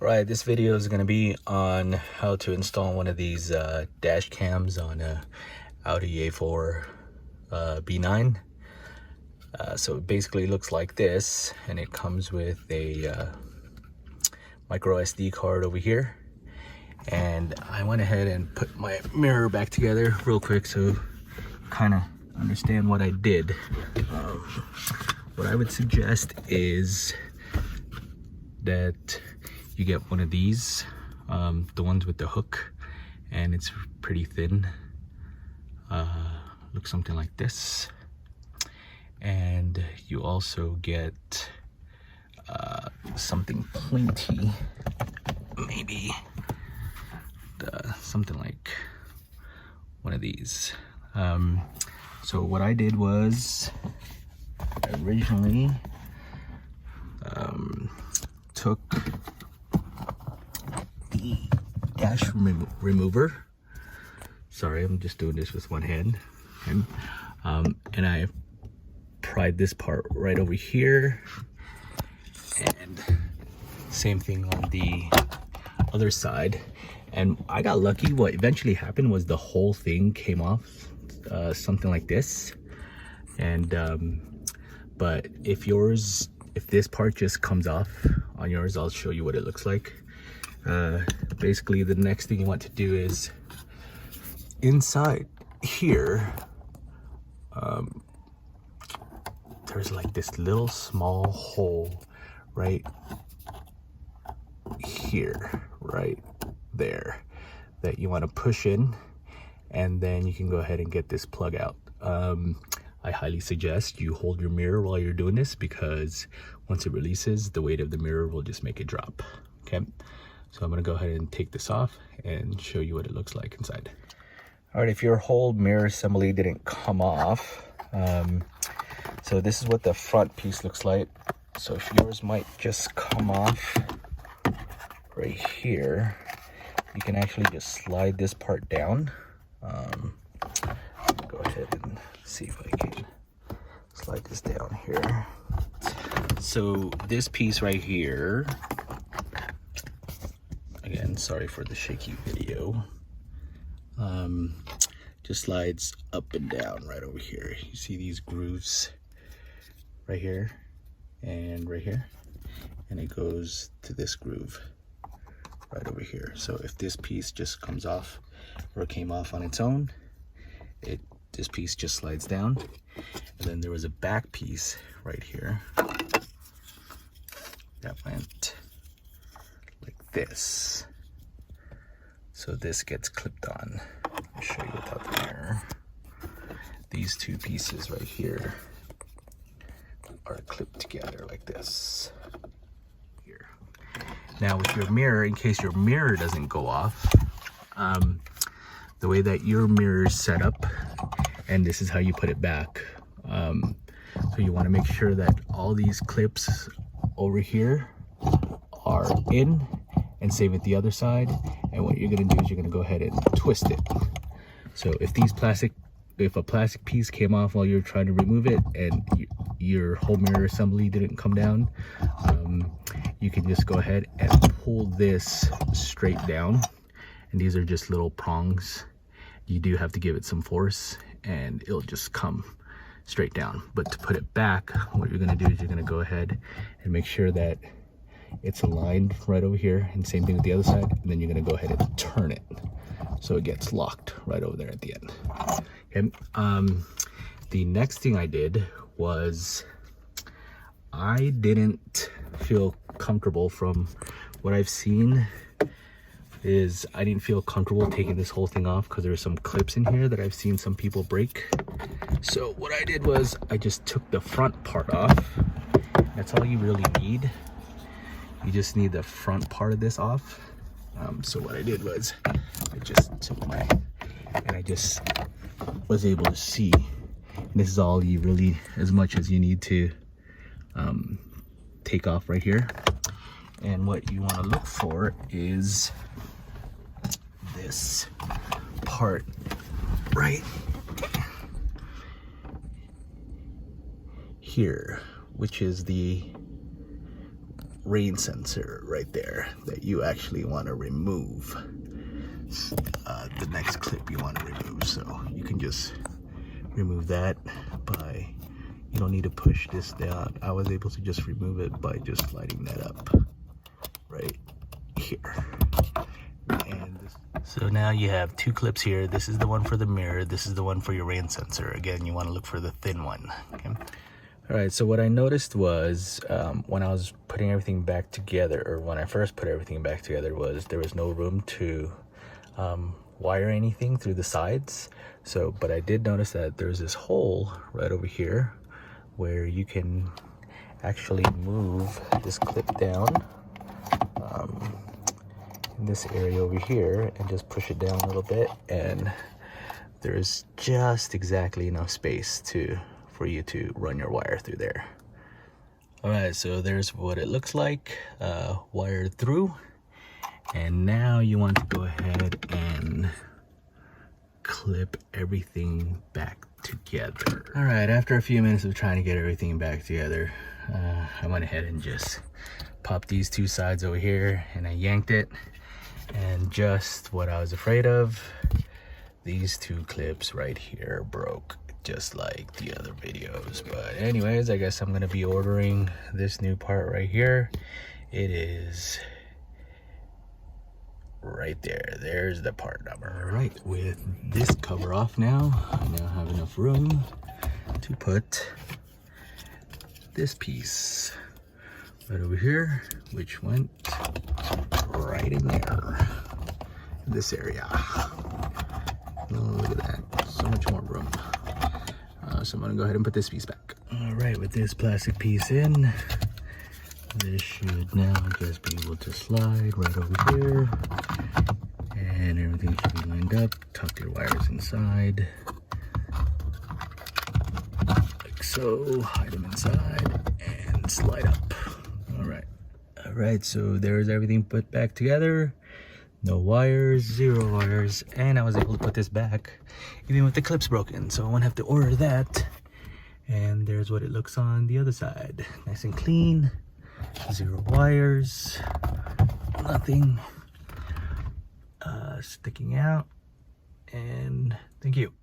Right, this video is going to be on how to install one of these dash cams on a Audi A4 B9. So it basically looks like this, and it comes with a micro SD card over here. And I went ahead and put my mirror back together real quick so you kind of understand what I did. What I would suggest is that you get one of these, the ones with the hook, and it's pretty thin. Looks something like this. And you also get something pointy, maybe something like one of these. So what I did was originally took the dash remover. Sorry, I'm just doing this with one hand. And I pried this part right over here, and same thing on the other side. And I got lucky. What eventually happened was the whole thing came off, something like this. And but if this part just comes off on yours, I'll show you what it looks like. Basically, the next thing you want to do is inside here, there's like this little small hole right here, right there, that you want to push in, and then you can go ahead and get this plug out. I highly suggest you hold your mirror while you're doing this, because once it releases, the weight of the mirror will just make it drop. Okay, so I'm gonna go ahead and take this off and show you what it looks like inside. All right, if your whole mirror assembly didn't come off, so this is what the front piece looks like. So if yours might just come off right here, you can actually just slide this part down. Go ahead and see if I can slide this down here. So this piece right here, again, sorry for the shaky video, just slides up and down right over here. You see these grooves right here and right here, and it goes to this groove right over here. So if this piece just comes off or came off on its own, this piece just slides down. And then there was a back piece right here that went like this. So this gets clipped on. I'll show you without the mirror. These two pieces right here are clipped together like this. Here. Now with your mirror, in case your mirror doesn't go off, the way that your mirror is set up, and this is how you put it back. So you want to make sure that all these clips over here are in and same with the other side. And what you're going to do is you're going to go ahead and twist it. So if a plastic piece came off while you're trying to remove it and your whole mirror assembly didn't come down, you can just go ahead and pull this straight down. And these are just little prongs. You do have to give it some force and it'll just come straight down. But to put it back, what you're going to do is you're going to go ahead and make sure that it's aligned right over here, and same thing with the other side. And then you're going to go ahead and turn it so it gets locked right over there at the end. Okay. The next thing I did was I didn't feel comfortable, from what I've seen, is I didn't feel comfortable taking this whole thing off because there's some clips in here that I've seen some people break. So what I did was I just took the front part off. That's all you really need. You just need the front part of this off. So what I did was I just took and I just was able to see. And this is all you really, as much as you need to take off right here. And what you want to look for is this part right here, which is the rain sensor right there that you actually want to remove. The next clip you want to remove, so you can just remove that by, you don't need to push this down. I was able to just remove it by just sliding that up right here. And so now you have two clips here. This is the one for the mirror, this is the one for your rain sensor. Again, you want to look for the thin one. Okay. All right, so what I noticed was when I was putting everything back together, or when I first put everything back together, was there was no room to wire anything through the sides. So, but I did notice that there's this hole right over here where you can actually move this clip down in this area over here and just push it down a little bit, and there's just exactly enough space for you to run your wire through there. All right, so there's what it looks like wired through, and now you want to go ahead and clip everything back together. All right, after a few minutes of trying to get everything back together, I went ahead and just popped these two sides over here, and I yanked it, and just what I was afraid of, these two clips right here broke, just like the other videos. But anyways, I guess I'm gonna be ordering this new part right here. It is right there. There's the part number. All right, with this cover off now, I now have enough room to put this piece right over here, which went right in there, in this area. Oh, look at that, so much more room. So I'm gonna go ahead and put this piece back. All right, with this plastic piece in, this should now just be able to slide right over here, and everything should be lined up. Tuck your wires inside, like so. Hide them inside and slide up. All right, so there's everything put back together. No wires, 0 wires, and I was able to put this back even with the clips broken, so I won't have to order that. And there's what it looks on the other side. Nice and clean, 0 wires, nothing sticking out, and thank you.